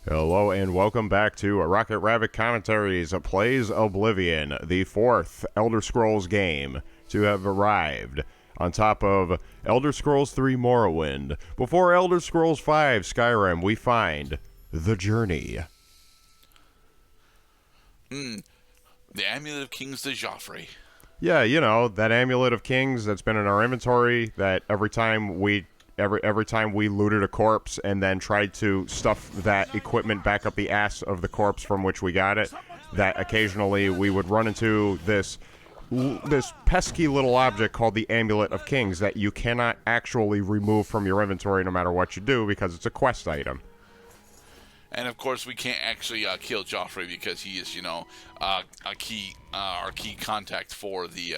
Hello and welcome back to Rocket Rabbit Commentaries plays Oblivion, the fourth Elder Scrolls game to have arrived on top of Elder Scrolls 3 Morrowind. Before Elder Scrolls 5 Skyrim, we find The Journey. The Amulet of Kings de Joffrey. Yeah, you know, that Amulet of Kings that's been in our inventory that every time we looted a corpse and then tried to stuff that equipment back up the ass of the corpse from which we got it, that occasionally we would run into this pesky little object called the Amulet of Kings that you cannot actually remove from your inventory no matter what you do because it's a quest item. And of course, we can't actually kill Joffrey because he is, our key contact for the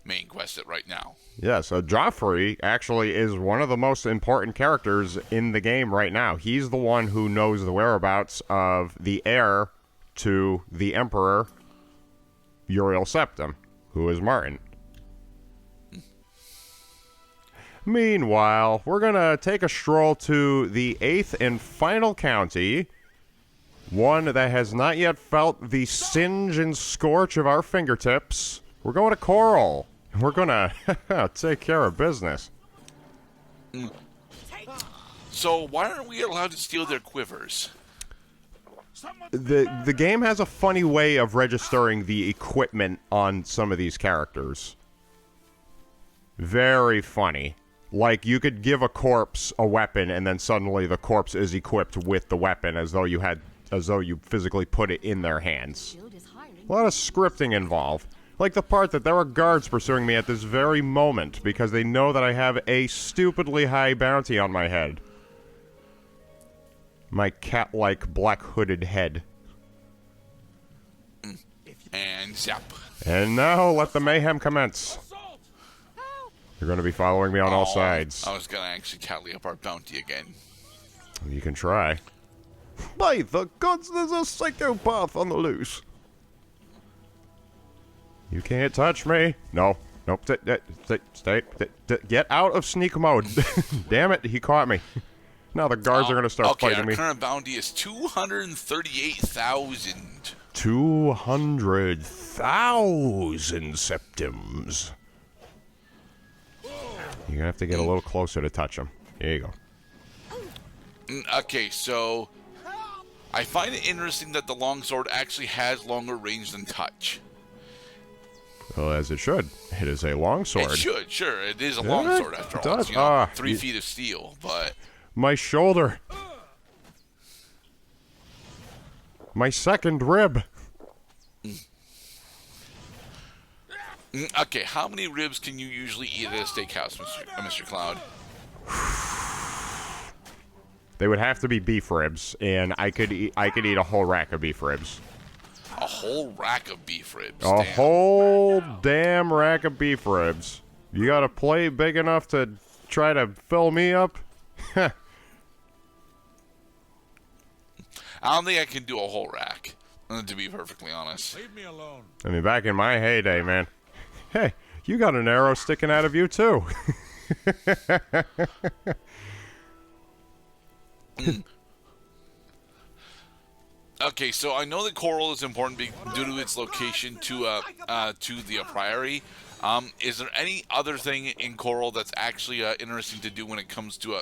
main quest right now. Yeah, so Joffrey actually is one of the most important characters in the game right now. He's the one who knows the whereabouts of the heir to the Emperor, Uriel Septim, who is Martin. Meanwhile, we're going to take a stroll to the 8th and final county, one that has not yet felt the singe and scorch of our fingertips. We're going to Chorrol. We're going to take care of business. So why aren't we allowed to steal their quivers? The game has a funny way of registering the equipment on some of these characters. Very funny. Like, you could give a corpse a weapon, and then suddenly the corpse is equipped with the weapon, as though you physically put it in their hands. A lot of scripting involved. Like the part that there are guards pursuing me at this very moment because they know that I have a stupidly high bounty on my head. My cat-like black-hooded head. And zap. And now let the mayhem commence. You're going to be following me on all sides. I was going to actually tally up our bounty again. You can try. By the gods, there's a psychopath on the loose. You can't touch me. No. Nope. Stay. Get out of sneak mode. Damn it, he caught me. Now the guards are going to start fighting me. Okay, our current bounty is 238,000. 200,000 septims. You're going to have to get a little closer to touch him. Here you go. Okay, so I find it interesting that the longsword actually has longer range than touch. Well, as it should. It is a longsword. It should, sure. It is a longsword after all. It's, 3 feet of steel, but... My shoulder. My second rib. Okay, how many ribs can you usually eat at a steakhouse, Mr. Cloud? They would have to be beef ribs, and I could eat a whole rack of beef ribs. A whole rack of beef ribs. A whole damn rack of beef ribs. You got a plate big enough to try to fill me up? I don't think I can do a whole rack, to be perfectly honest. Leave me alone. I mean, back in my heyday, man. Hey, you got an arrow sticking out of you, too. Okay, so I know that Chorrol is important due to its location to the Priory. Is there any other thing in Chorrol that's actually interesting to do when it comes to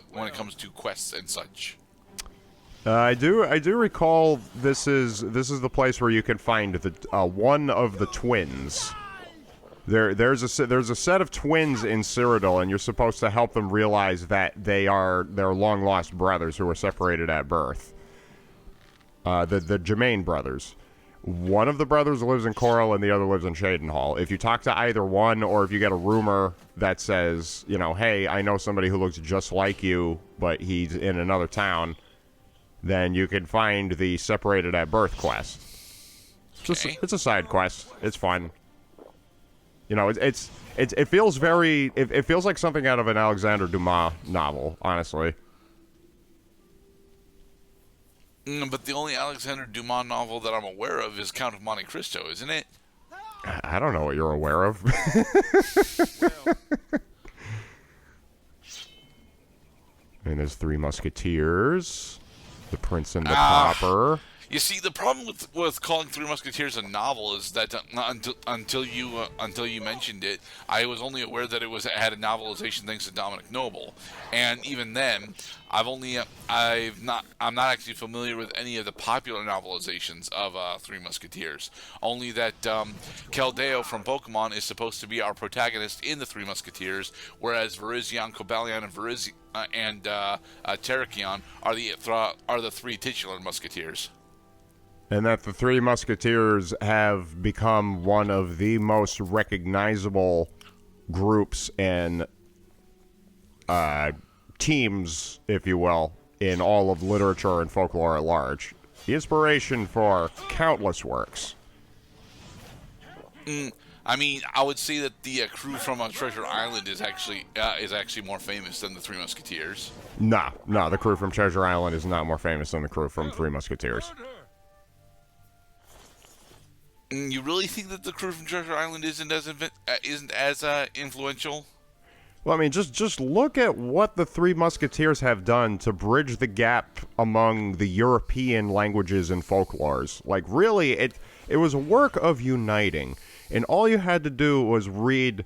quests and such? I do recall this is the place where you can find the one of the twins. There's a set of twins in Cyrodiil, and you're supposed to help them realize that they're long lost brothers who were separated at birth. The Germain brothers. One of the brothers lives in Chorrol and the other lives in Shadenhall. If you talk to either one, or if you get a rumor that says, hey, I know somebody who looks just like you, but he's in another town, then you can find the separated at birth quest. Okay. It's a side quest. It's fun. It feels very. It feels like something out of an Alexandre Dumas novel, honestly. But the only Alexandre Dumas novel that I'm aware of is Count of Monte Cristo, isn't it? I don't know what you're aware of. I mean, there's Three Musketeers. The Prince and the Pauper. You see, the problem with calling Three Musketeers a novel is that until you mentioned it, I was only aware that it had a novelization thanks to Dominic Noble, and even then, I'm not actually familiar with any of the popular novelizations of Three Musketeers. Only that Keldeo from Pokemon is supposed to be our protagonist in the Three Musketeers, whereas Virizion, Cobalion, and Terrakion are the three titular Musketeers. And that the Three Musketeers have become one of the most recognizable groups and teams, if you will, in all of literature and folklore at large. The inspiration for countless works. I mean, I would say that the crew from Treasure Island is actually more famous than the Three Musketeers. No, the crew from Treasure Island is not more famous than the crew from Three Musketeers. You really think that the crew from Treasure Island isn't as influential? Well, I mean, just look at what the Three Musketeers have done to bridge the gap among the European languages and folklores. Like, really, it was a work of uniting, and all you had to do was read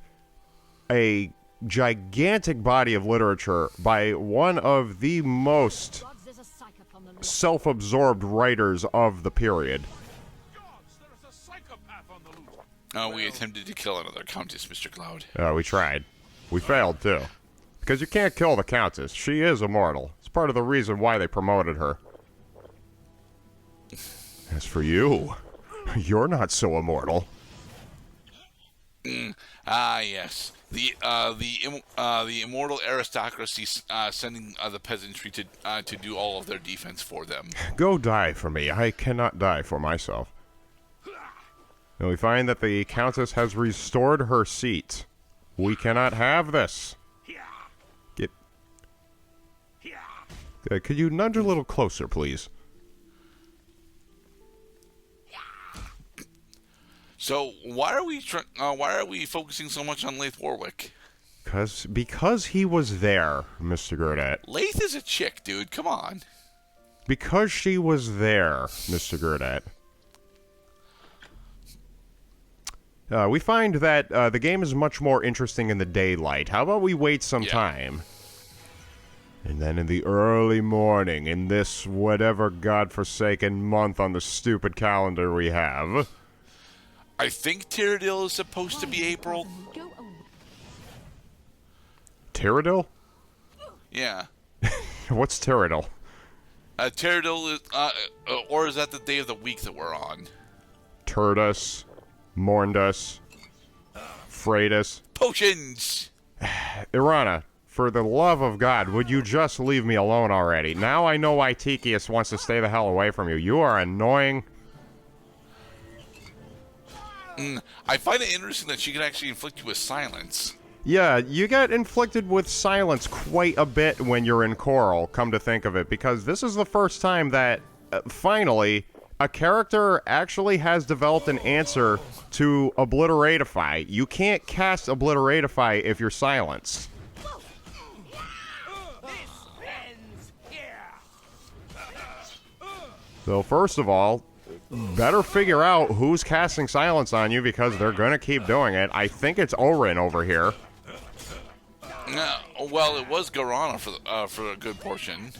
a gigantic body of literature by one of the most self-absorbed writers of the period. We attempted to kill another Countess, Mr. Cloud. We tried. We failed, too. Because you can't kill the Countess. She is immortal. It's part of the reason why they promoted her. As for you, you're not so immortal. Yes. The immortal aristocracy sending the peasantry to do all of their defense for them. Go die for me. I cannot die for myself. And we find that the Countess has restored her seat. We cannot have this. Could you nudge a little closer, please? So why are we focusing so much on Leith Warwick? Because he was there, Mr. Gurdat. Leith is a chick, dude. Come on. Because she was there, Mr. Gurdat. We find that the game is much more interesting in the daylight. How about we wait some time? And then in the early morning, in this whatever godforsaken month on the stupid calendar we have... I think Tyrrell is supposed to be April. Tyrrell? Yeah. What's Tyrrell? Tyrrell is... or is that the day of the week that we're on? Turdus. Mourned us, frayed us. Potions! Irana, for the love of God, would you just leave me alone already? Now I know why Tikius wants to stay the hell away from you. You are annoying. I find it interesting that she can actually inflict you with silence. Yeah, you get inflicted with silence quite a bit when you're in Chorrol, come to think of it, because this is the first time that, finally... a character actually has developed an answer to Obliteratify. You can't cast Obliteratify if you're silenced. So first of all, better figure out who's casting silence on you because they're going to keep doing it. I think it's Orin over here. Well, it was Garana for a good portion.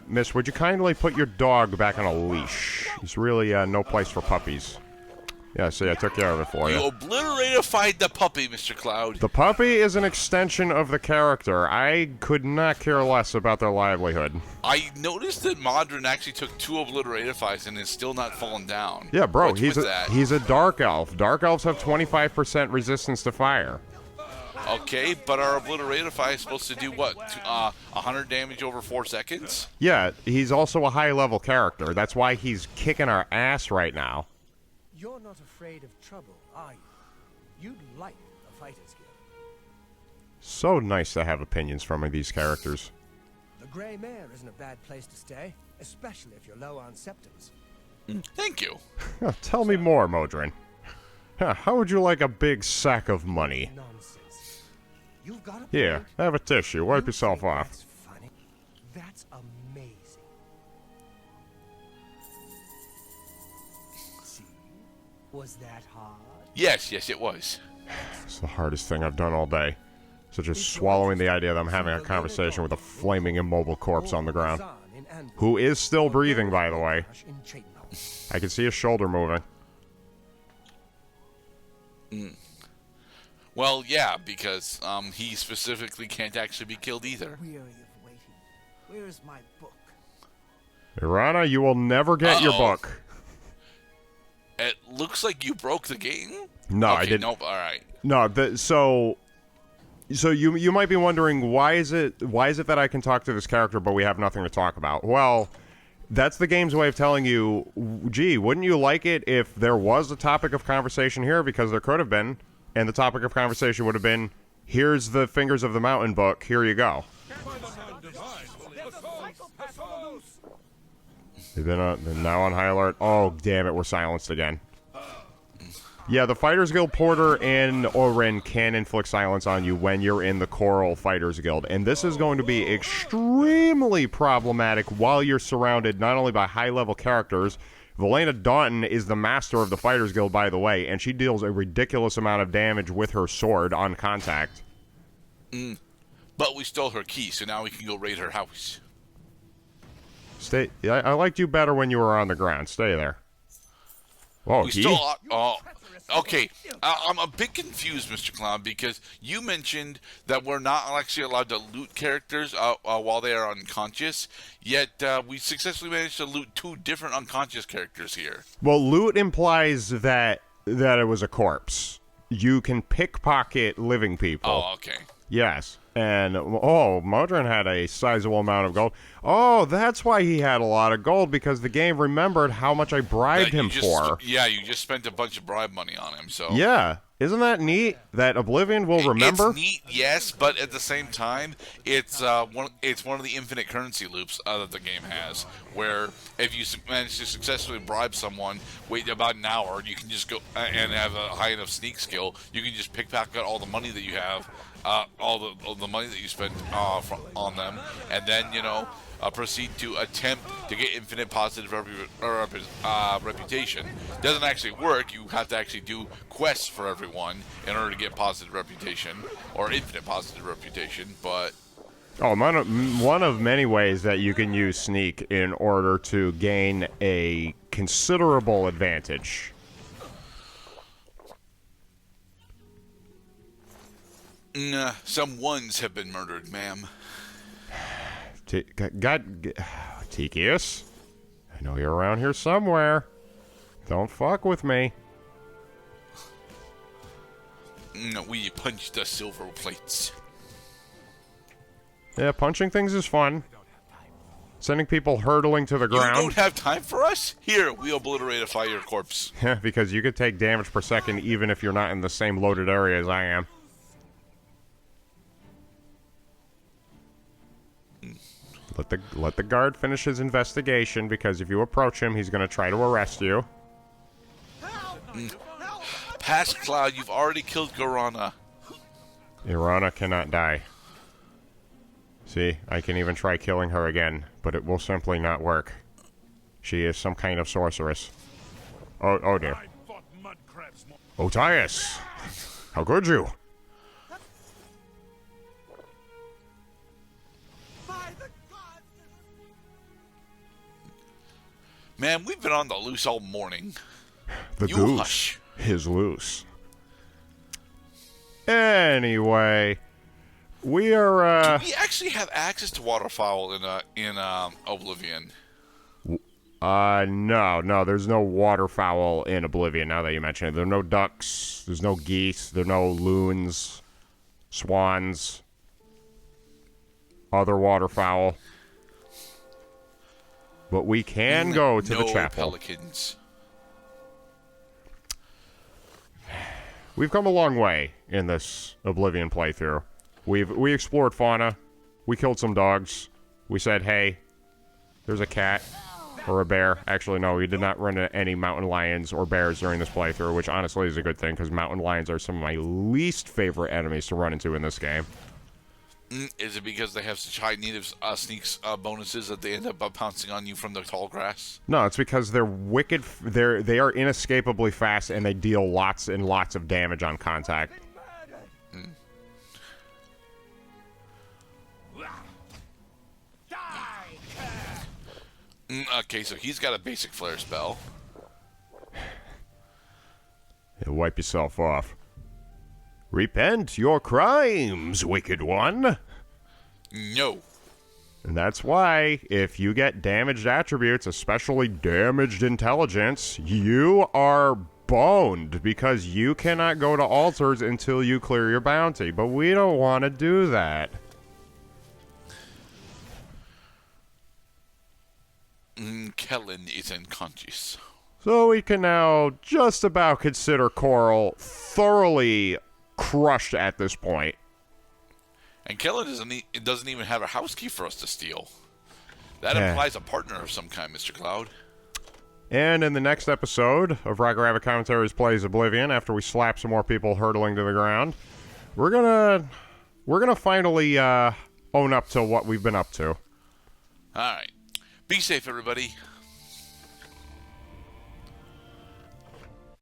Miss, would you kindly put your dog back on a leash? He's really, no place for puppies. Yeah, see, I took care of it for you. You obliterated the puppy, Mr. Cloud. The puppy is an extension of the character. I could not care less about their livelihood. I noticed that Modron actually took 2 obliteratifys and is still not fallen down. Yeah, bro, he's a dark elf. Dark elves have 25% resistance to fire. Okay, but our obliteratify is supposed to do what? 100 damage over 4 seconds? Yeah, he's also a high-level character. That's why he's kicking our ass right now. You're not afraid of trouble, are you? You'd like a fighter's guild. So nice to have opinions from these characters. The Grey Mare isn't a bad place to stay, especially if you're low on septums. Thank you. Tell me more, Modron. How would you like a big sack of money? Nonsense. You've got a Here, have a tissue. Wipe yourself off. That's funny. That's amazing. See? Was that hard? Yes, it was. It's the hardest thing I've done all day. Such as swallowing the idea that I'm having a conversation with a flaming immobile corpse on the ground. Who is still breathing, by the way. I can see his shoulder moving. Well, yeah, because he specifically can't actually be killed either. Weary of waiting. Where is my book? Irana, you will never get your book. It looks like you broke the game? No, okay, I didn't. Nope, alright. No, so you might be wondering, why is it that I can talk to this character but we have nothing to talk about? Well, that's the game's way of telling you, gee, wouldn't you like it if there was a topic of conversation here? Because there could have been, and the topic of conversation would have been, here's the Fingers of the Mountain book, here you go. They're now on high alert. Oh, damn it, we're silenced again. Yeah, the Fighters Guild Porter and Orin can inflict silence on you when you're in the Chorrol Fighters Guild, and this is going to be extremely problematic while you're surrounded not only by high-level characters. Velena Daunton is the master of the Fighters Guild, by the way, and she deals a ridiculous amount of damage with her sword on contact. But we stole her key, so now we can go raid her house. Stay. I liked you better when you were on the ground. Stay there. Whoa, We key? stole. Okay. I'm a bit confused, Mr. Clown, because you mentioned that we're not actually allowed to loot characters while they are unconscious. Yet we successfully managed to loot 2 different unconscious characters here. Well, loot implies that it was a corpse. You can pickpocket living people. Oh, okay. Yes. And, Modron had a sizable amount of gold. Oh, that's why he had a lot of gold, because the game remembered how much I bribed him for. Yeah, you just spent a bunch of bribe money on him, so... Yeah. Isn't that neat that Oblivion will remember? It's neat, yes, but at the same time, it's one of the infinite currency loops that the game has, where if you manage to successfully bribe someone, wait about an hour, you can just go and have a high enough sneak skill, you can just pickpocket all the money that you have, all the money that you spent on them, and then, proceed to attempt to get infinite positive reputation. Doesn't actually work. You have to actually do quests for everyone in order to get positive reputation, or infinite positive reputation, but... Oh, one of many ways that you can use sneak in order to gain a considerable advantage. Some ones have been murdered, ma'am. Tikius, I know you're around here somewhere. Don't fuck with me. We punched the silver plates. Yeah, punching things is fun. Sending people hurtling to the ground. You don't have time for us? Here, we obliterate a fire corpse. Yeah, because you could take damage per second even if you're not in the same loaded area as I am. Let the guard finish his investigation, because if you approach him, he's going to try to arrest you. Past Cloud, you've already killed Garana. Irana cannot die. See, I can even try killing her again, but it will simply not work. She is some kind of sorceress. Oh dear. Otius! How could you? Man, we've been on the loose all morning. The you goose hush. is loose. Anyway, we are. Do we actually have access to waterfowl in Oblivion? No. There's no waterfowl in Oblivion. Now that you mention it, there are no ducks. There's no geese. There are no loons, swans, other waterfowl. But we can go to the chapel. Pelicans. We've come a long way in this Oblivion playthrough. We explored fauna. We killed some dogs. We said, hey, there's a cat or a bear. Actually, no, we did not run into any mountain lions or bears during this playthrough, which honestly is a good thing, because mountain lions are some of my least favorite enemies to run into in this game. Is it because they have such high native sneaks bonuses that they end up pouncing on you from the tall grass? No, it's because they're wicked. They are inescapably fast, and they deal lots and lots of damage on contact. Okay, so he's got a basic flare spell. Wipe yourself off. Repent your crimes, wicked one. No. And that's why, if you get damaged attributes, especially damaged intelligence, you are boned, because you cannot go to altars until you clear your bounty. But we don't want to do that. Kellen is unconscious. So we can now just about consider Chorrol thoroughly crushed at this point. And Kellen doesn't even have a house key for us to steal. That implies a partner of some kind, Mr. Cloud. And in the next episode of Roger Rabbit Commentaries Plays Oblivion, after we slap some more people hurtling to the ground, we're gonna finally own up to what we've been up to. All right. Be safe, everybody.